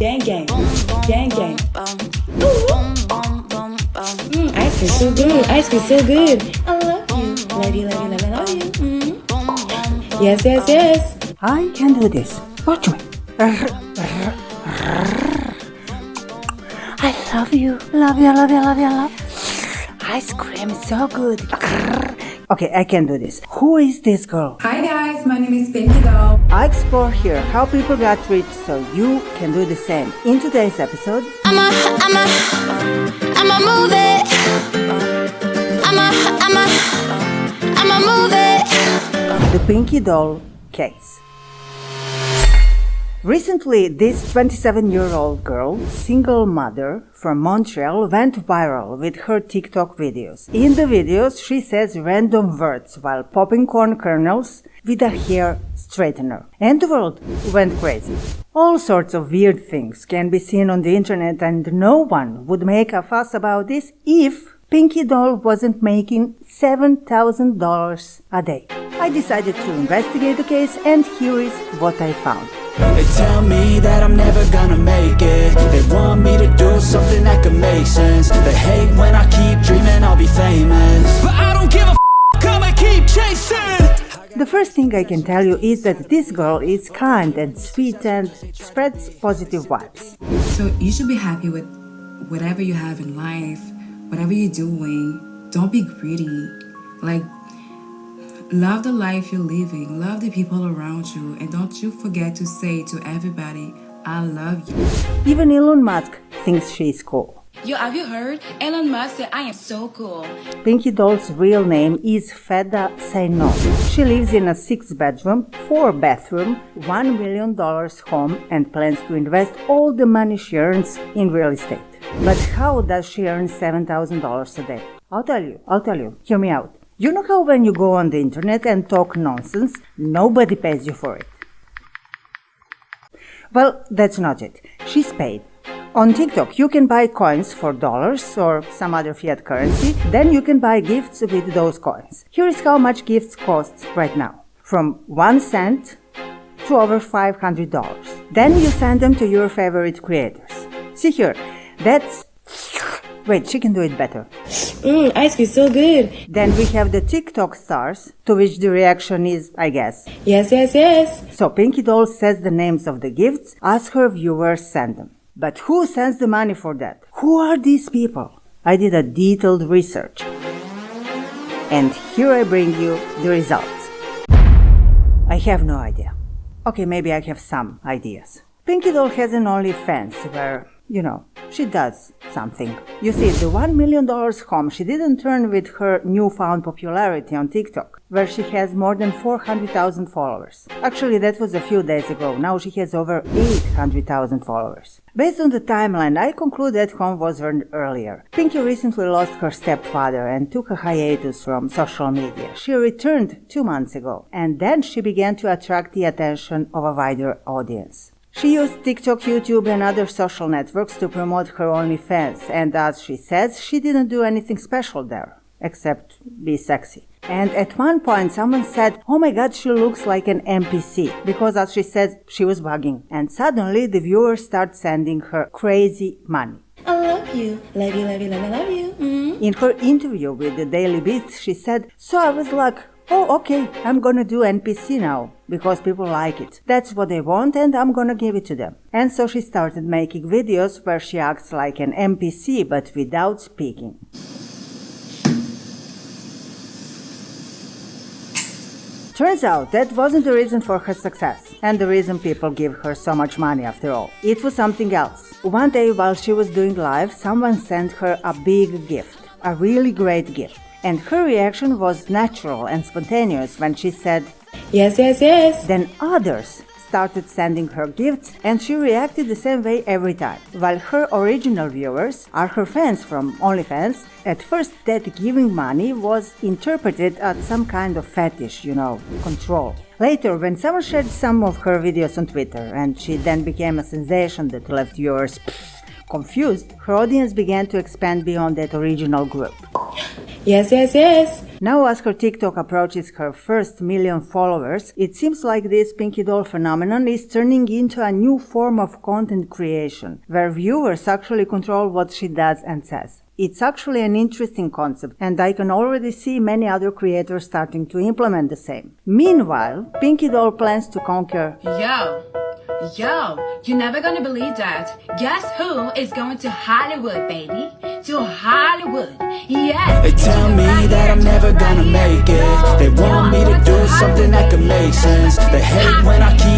Gang gang. Gang gang. Ice cream so good. Ice cream so good. I love you. Love you, love you, love you, love you. Yes, yes, yes. I can do this. Watch me. I love you. Love you, love you, love you, love you. Ice cream is so good. Okay, I can do this. Who is this girl? Hi guys, my name is PinkyDoll. I explore here how people got rich so you can do the same. In today's episode, I'ma move it. I'ma move it. the PinkyDoll case. Recently, this 27-year-old girl, single mother from Montreal, went viral with her TikTok videos. In the videos, she says random words while popping corn kernels with a hair straightener. And the world went crazy. All sorts of weird things can be seen on the internet, and no one would make a fuss about this if PinkyDoll wasn't making $7,000 a day. I decided to investigate the case, and here is what I found. They tell me that I'm never gonna make it. They want me to do something that could make sense. They hate when I keep dreaming I'll be famous, but I don't give a I'ma keep chasing. The first thing I can tell you is that this girl is kind and sweet and spreads positive vibes. So you should be happy with whatever you have in life, whatever you're doing. Don't be greedy. Like, love the life you're living, love the people around you, and don't you forget to say to everybody, I love you. Even Elon Musk thinks she's cool. Yo, have you heard? Elon Musk said I am so cool. PinkyDoll's real name is Feda Sainon. She lives in a 6-bedroom, 4-bathroom, $1 million home and plans to invest all the money she earns in real estate. But how does she earn $7,000 a day? I'll tell you. Hear me out. You know how when you go on the internet and talk nonsense, nobody pays you for it? Well, that's not it. She's paid. On TikTok, you can buy coins for dollars or some other fiat currency. Then you can buy gifts with those coins. Here is how much gifts cost right now. From 1 cent to over $500. Then you send them to your favorite creators. See here, that's... Wait, she can do it better. Ice cream so good. Then we have the TikTok stars, to which the reaction is, I guess. Yes, yes, yes. So PinkyDoll says the names of the gifts as her viewers send them. But who sends the money for that? Who are these people? I did a detailed research. And here I bring you the results. I have no idea. Okay, maybe I have some ideas. PinkyDoll has an OnlyFans where, she does something. You see, the $1 million home she didn't earn with her newfound popularity on TikTok, where she has more than 400,000 followers. Actually, that was a few days ago. Now she has over 800,000 followers. Based on the timeline, I conclude that home was earned earlier. Pinky recently lost her stepfather and took a hiatus from social media. She returned 2 months ago, and then she began to attract the attention of a wider audience. She used TikTok, YouTube, and other social networks to promote her OnlyFans, and as she says, she didn't do anything special there, except be sexy. And at one point, someone said, "Oh my god, she looks like an NPC," because as she said, she was bugging. And suddenly, the viewers start sending her crazy money. I love you. Love you, love you, love you, love you. In her interview with the Daily Beast, she said, "So I was like, oh, okay, I'm gonna do NPC now, because people like it. That's what they want and I'm gonna give it to them." And so she started making videos where she acts like an NPC but without speaking. Turns out that wasn't the reason for her success, and the reason people give her so much money after all. It was something else. One day while she was doing live, someone sent her a big gift, a really great gift. And her reaction was natural and spontaneous when she said, Yes, yes, yes. Then others started sending her gifts, and she reacted the same way every time. While her original viewers are her fans from OnlyFans, at first that giving money was interpreted as some kind of fetish, control. Later, when someone shared some of her videos on Twitter, and she then became a sensation that left viewers confused, her audience began to expand beyond that original group. Yes, yes, yes. Now as her TikTok approaches her first million followers, it seems like this PinkyDoll phenomenon is turning into a new form of content creation, where viewers actually control what she does and says. It's actually an interesting concept, and I can already see many other creators starting to implement the same. Meanwhile, PinkyDoll plans to conquer Yo, you're never gonna believe that. Guess who is going to Hollywood, baby? To Hollywood, yes. They tell me that I'm never gonna make it. They want me to do something that could make sense. They hate when I keep